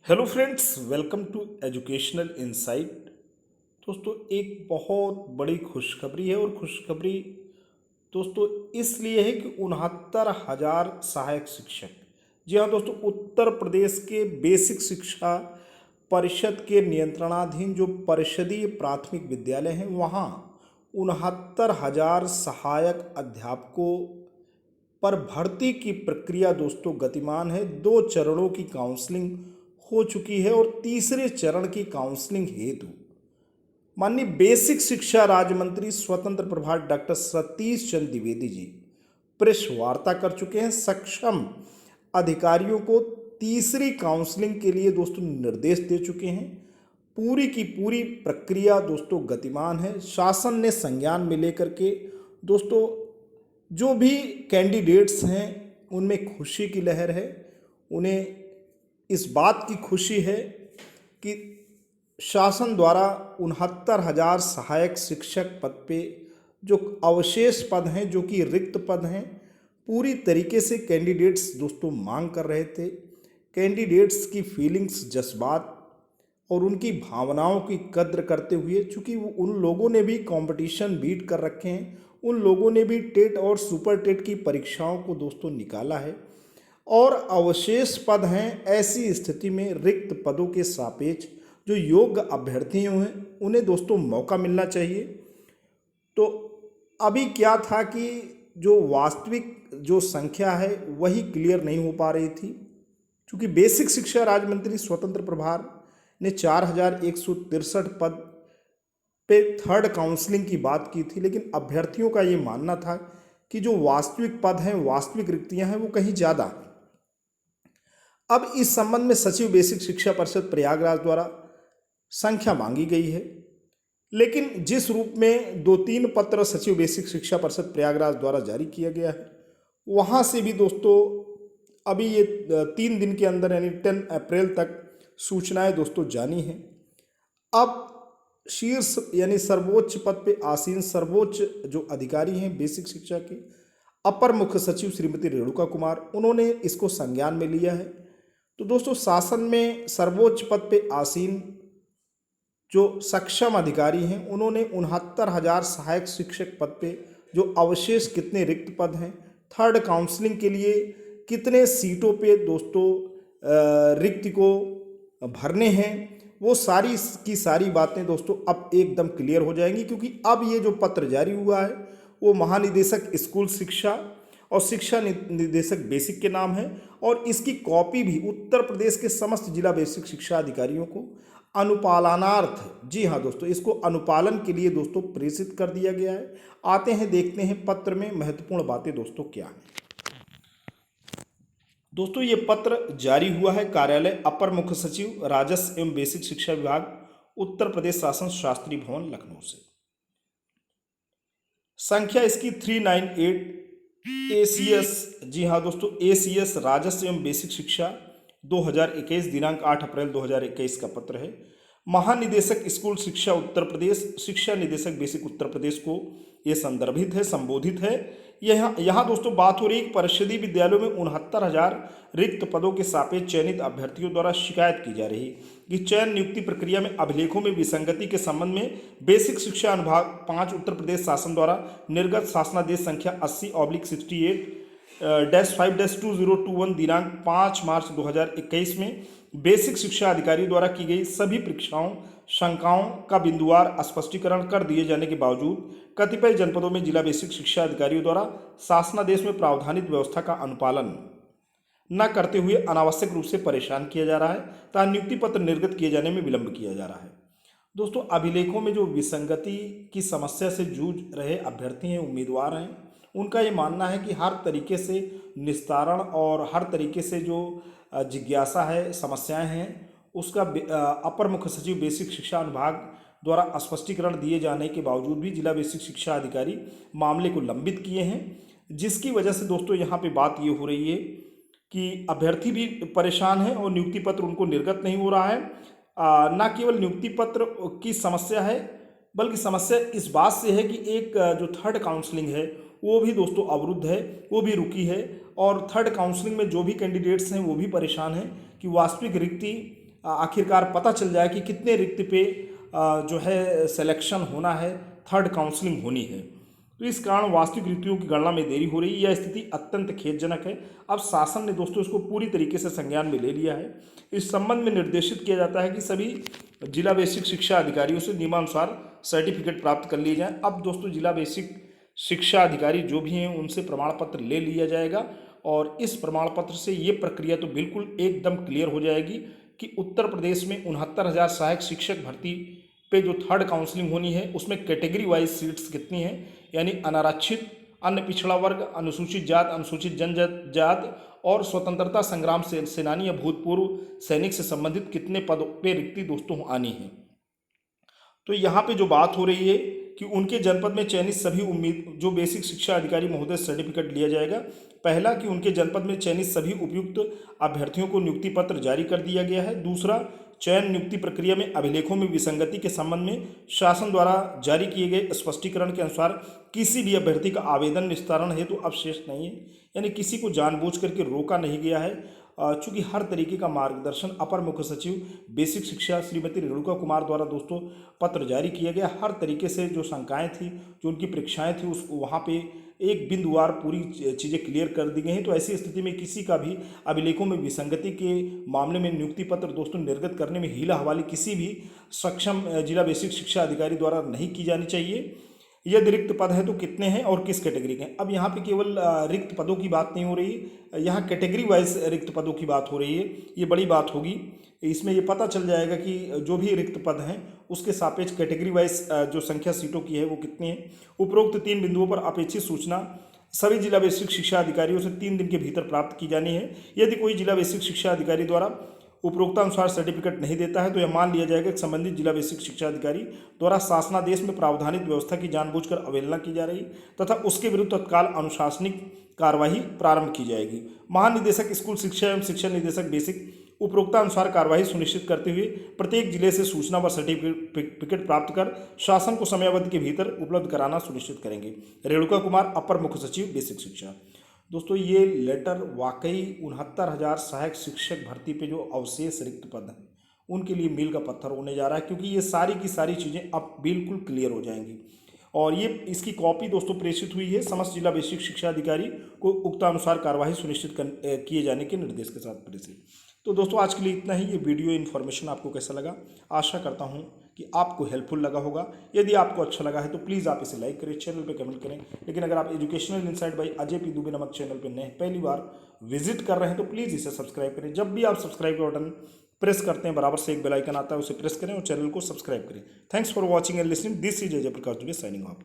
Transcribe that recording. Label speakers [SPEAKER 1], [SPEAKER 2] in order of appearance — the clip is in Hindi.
[SPEAKER 1] Hello friends, welcome to educational insight. दोस्तों, एक बहुत बड़ी खुशखबरी है और खुशखबरी दोस्तों इसलिए है कि 69,000 सहायक शिक्षक, जी हाँ दोस्तों, उत्तर प्रदेश के बेसिक शिक्षा परिषद के नियंत्रणाधीन जो परिषदीय प्राथमिक विद्यालय हैं वहाँ 69,000 सहायक अध्यापकों पर भर्ती की प्रक्रिया दोस्तों गतिमान है। 2 चरणों की काउंसलिंग हो चुकी है और तीसरे चरण की काउंसलिंग हेतु माननीय बेसिक शिक्षा राज्य मंत्री स्वतंत्र प्रभार डॉक्टर सतीश चंद्र द्विवेदी जी प्रेस वार्ता कर चुके हैं। सक्षम अधिकारियों को तीसरी काउंसलिंग के लिए दोस्तों निर्देश दे चुके हैं। पूरी की पूरी प्रक्रिया दोस्तों गतिमान है। शासन ने संज्ञान में लेकर के दोस्तों जो भी कैंडिडेट्स हैं उनमें खुशी की लहर है। उन्हें इस बात की खुशी है कि शासन द्वारा 69,000 सहायक शिक्षक पद पे जो अवशेष पद हैं, जो कि रिक्त पद हैं, पूरी तरीके से कैंडिडेट्स दोस्तों मांग कर रहे थे। कैंडिडेट्स की फीलिंग्स, जज्बात और उनकी भावनाओं की कद्र करते हुए, चूँकि उन लोगों ने भी कंपटीशन बीट कर रखे हैं, उन लोगों ने भी टेट और सुपर टेट की परीक्षाओं को दोस्तों निकाला है और अवशेष पद हैं। ऐसी स्थिति में रिक्त पदों के सापेक्ष जो योग्य अभ्यर्थी हैं उन्हें दोस्तों मौका मिलना चाहिए। तो अभी क्या था कि जो वास्तविक जो संख्या है वही क्लियर नहीं हो पा रही थी, क्योंकि बेसिक शिक्षा राज्य मंत्री स्वतंत्र प्रभार ने 4,163 पद पे थर्ड काउंसलिंग की बात की थी, लेकिन अभ्यर्थियों का ये मानना था कि जो वास्तविक पद हैं, वास्तविक रिक्तियां हैं, वो कहीं ज़्यादा। अब इस संबंध में सचिव बेसिक शिक्षा परिषद प्रयागराज द्वारा संख्या मांगी गई है, लेकिन जिस रूप में 2-3 पत्र सचिव बेसिक शिक्षा परिषद प्रयागराज द्वारा जारी किया गया है, वहाँ से भी दोस्तों अभी ये 3 दिन के अंदर यानी 10 अप्रैल तक सूचनाएं दोस्तों जानी हैं। अब शीर्ष यानी सर्वोच्च पद पे आसीन सर्वोच्च जो अधिकारी हैं बेसिक शिक्षा के, अपर मुख्य सचिव श्रीमती रेणुका कुमार, उन्होंने इसको संज्ञान में लिया है। तो दोस्तों शासन में सर्वोच्च पद पे आसीन जो सक्षम अधिकारी हैं उन्होंने 69,000 सहायक शिक्षक पद पे जो अवशेष कितने रिक्त पद हैं, थर्ड काउंसलिंग के लिए कितने सीटों पे दोस्तों रिक्त को भरने हैं, वो सारी की सारी बातें दोस्तों अब एकदम क्लियर हो जाएंगी, क्योंकि अब ये जो पत्र जारी हुआ है वो महानिदेशक स्कूल शिक्षा और शिक्षा निदेशक बेसिक के नाम है और इसकी कॉपी भी उत्तर प्रदेश के समस्त जिला बेसिक शिक्षा अधिकारियों को अनुपालनार्थ, जी हाँ दोस्तों, इसको अनुपालन के लिए दोस्तों प्रेषित कर दिया गया है। आते हैं, देखते हैं पत्र में महत्वपूर्ण बातें दोस्तों क्या हैं। दोस्तों ये पत्र जारी हुआ है कार्यालय अपर मुख्य सचिव राजस्व एवं बेसिक शिक्षा विभाग, उत्तर प्रदेश शासन, शास्त्री भवन, लखनऊ से। संख्या इसकी 398 ACS, जी हाँ दोस्तों, ACS राजस्व एवं बेसिक शिक्षा 2021, दिनांक 8 अप्रैल 2021 का पत्र है। महानिदेशक स्कूल शिक्षा उत्तर प्रदेश, शिक्षा निदेशक बेसिक उत्तर प्रदेश को ये संदर्भित है, संबोधित है। यहाँ दोस्तों बात हो रही है परिषदीय विद्यालयों में 69,000 रिक्त पदों के सापेक्ष चयनित अभ्यर्थियों द्वारा शिकायत की जा रही है कि चयन नियुक्ति प्रक्रिया में अभिलेखों में विसंगति के संबंध में बेसिक शिक्षा अनुभाग 5 उत्तर प्रदेश शासन द्वारा निर्गत शासनादेश संख्या 80/68-5-2021 दिनांक 5 मार्च 2021 में बेसिक शिक्षा अधिकारियों द्वारा की गई सभी परीक्षाओं शंकाओं का बिंदुवार स्पष्टीकरण कर दिए जाने के बावजूद कतिपय जनपदों में जिला बेसिक शिक्षा अधिकारियों द्वारा शासनादेश में प्रावधानित व्यवस्था का अनुपालन न करते हुए अनावश्यक रूप से परेशान किया जा रहा है तथा नियुक्ति पत्र निर्गत किए जाने में विलंब किया जा रहा है। दोस्तों अभिलेखों में जो विसंगति की समस्या से जूझ रहे अभ्यर्थी हैं, उम्मीदवार हैं, उनका ये मानना है कि हर तरीके से निस्तारण और हर तरीके से जो जिज्ञासा है, समस्याएं हैं, उसका अपर मुख्य सचिव बेसिक शिक्षा अनुभाग द्वारा स्पष्टीकरण दिए जाने के बावजूद भी जिला बेसिक शिक्षा अधिकारी मामले को लंबित किए हैं, जिसकी वजह से दोस्तों यहाँ पे बात ये हो रही है कि अभ्यर्थी भी परेशान है और नियुक्ति पत्र उनको निर्गत नहीं हो रहा है। न केवल नियुक्ति पत्र की समस्या है, बल्कि समस्या इस बात से है कि एक जो थर्ड काउंसलिंग है वो भी दोस्तों अवरुद्ध है, वो भी रुकी है और थर्ड काउंसलिंग में जो भी कैंडिडेट्स हैं वो भी परेशान हैं कि वास्तविक रिक्ति आखिरकार पता चल जाए कि कितने रिक्त पे जो है सिलेक्शन होना है, थर्ड काउंसलिंग होनी है। तो इस कारण वास्तविक रिक्तियों की गणना में देरी हो रही है। यह स्थिति अत्यंत खेदजनक है। अब शासन ने दोस्तों इसको पूरी तरीके से संज्ञान में ले लिया है। इस संबंध में निर्देशित किया जाता है कि सभी जिला बेसिक शिक्षा अधिकारियों से नियमानुसार सर्टिफिकेट प्राप्त कर लिए जाएं। अब दोस्तों जिला बेसिक शिक्षा अधिकारी जो भी हैं उनसे प्रमाण पत्र ले लिया जाएगा और इस प्रमाण पत्र से ये प्रक्रिया तो बिल्कुल एकदम क्लियर हो जाएगी कि उत्तर प्रदेश में 69,000 सहायक शिक्षक भर्ती पे जो थर्ड काउंसलिंग होनी है उसमें कैटेगरी वाइज सीट्स कितनी हैं, यानी अनारक्षित, अन्य पिछड़ा वर्ग, अनुसूचित जात, अनुसूचित जनजात और स्वतंत्रता संग्राम से सेनानी या भूतपूर्व सैनिक से संबंधित कितने पदों पे रिक्ति दोस्तों आनी है। तो यहाँ पे जो बात हो रही है कि उनके जनपद में चयनित सभी जो बेसिक शिक्षा अधिकारी महोदय सर्टिफिकेट लिया जाएगा। पहला कि उनके जनपद में चयनित सभी उपयुक्त अभ्यर्थियों को नियुक्ति पत्र जारी कर दिया गया है। दूसरा, चयन नियुक्ति प्रक्रिया में अभिलेखों में विसंगति के संबंध में शासन द्वारा जारी किए गए स्पष्टीकरण के अनुसार किसी भी अभ्यर्थी का आवेदन निस्तारण हेतु अवशेष नहीं है, यानी किसी को जानबूझ करके रोका नहीं गया है। चूंकि हर तरीके का मार्गदर्शन अपर मुख्य सचिव बेसिक शिक्षा श्रीमती रेणुका कुमार द्वारा दोस्तों पत्र जारी किया गया। हर तरीके से जो शंकाएं थी, जो उनकी परीक्षाएं थी, उस वहाँ पे एक बिंदुवार पूरी चीज़ें क्लियर कर दी गई हैं। तो ऐसी स्थिति में किसी का भी अभिलेखों में विसंगति के मामले में नियुक्ति पत्र दोस्तों निर्गत करने में हीला हवाली किसी भी सक्षम जिला बेसिक शिक्षा अधिकारी द्वारा नहीं की जानी चाहिए। यदि रिक्त पद है तो कितने हैं और किस कैटेगरी के हैं। अब यहाँ पे केवल रिक्त पदों की बात नहीं हो रही, यहाँ कैटेगरी वाइज रिक्त पदों की बात हो रही है। ये बड़ी बात होगी, इसमें ये पता चल जाएगा कि जो भी रिक्त पद हैं उसके सापेक्ष कैटेगरी वाइज जो संख्या सीटों की है वो कितनी है। उपरोक्त 3 बिंदुओं पर अपेक्षित सूचना सभी जिला बेसिक शिक्षा अधिकारियों से 3 दिन के भीतर प्राप्त की जानी है। यदि कोई जिला बेसिक शिक्षा अधिकारी द्वारा उपरोक्तानुसार सर्टिफिकेट नहीं देता है तो यह मान लिया जाएगा कि संबंधित जिला बेसिक शिक्षा अधिकारी द्वारा शासनादेश में प्रावधानित व्यवस्था की जानबूझकर अवहेलना की जा रही तथा उसके विरुद्ध तत्काल अनुशासनिक कार्यवाही प्रारंभ की जाएगी। महानिदेशक स्कूल शिक्षा एवं शिक्षा निदेशक बेसिक उपरोक्तानुसार कार्यवाही सुनिश्चित करते हुए प्रत्येक जिले से सूचना व सर्टिफिकेट प्राप्त कर शासन को समयावधि के भीतर उपलब्ध कराना सुनिश्चित करेंगे। रेणुका कुमार, अपर मुख्य सचिव बेसिक शिक्षा। दोस्तों ये लेटर वाकई 69,000 सहायक शिक्षक भर्ती पे जो अवशेष रिक्त पद हैं उनके लिए मील का पत्थर होने जा रहा है, क्योंकि ये सारी की सारी चीज़ें अब बिल्कुल क्लियर हो जाएंगी। और ये इसकी कॉपी दोस्तों प्रेषित हुई है समस्त जिला बेसिक शिक्षा अधिकारी को उक्तानुसार कार्यवाही सुनिश्चित किए जाने के निर्देश के साथ प्रेषित। तो दोस्तों आज के लिए इतना ही। ये वीडियो इन्फॉर्मेशन आपको कैसा लगा, आशा करता हूँ कि आपको हेल्पफुल लगा होगा। यदि आपको अच्छा लगा है तो प्लीज़ आप इसे लाइक करें, चैनल पे कमेंट करें। लेकिन अगर आप educational insight by Ajay P Dubey नामक चैनल पे नए पहली बार विजिट कर रहे हैं तो प्लीज़ इसे सब्सक्राइब करें। जब भी आप सब्सक्राइब का बटन प्रेस करते हैं बराबर से एक बेल आइकन आता है, उसे प्रेस करें और चैनल को सब्सक्राइब करें। Thanks for watching and listening. This is Ajay Prakash Dubey signing off.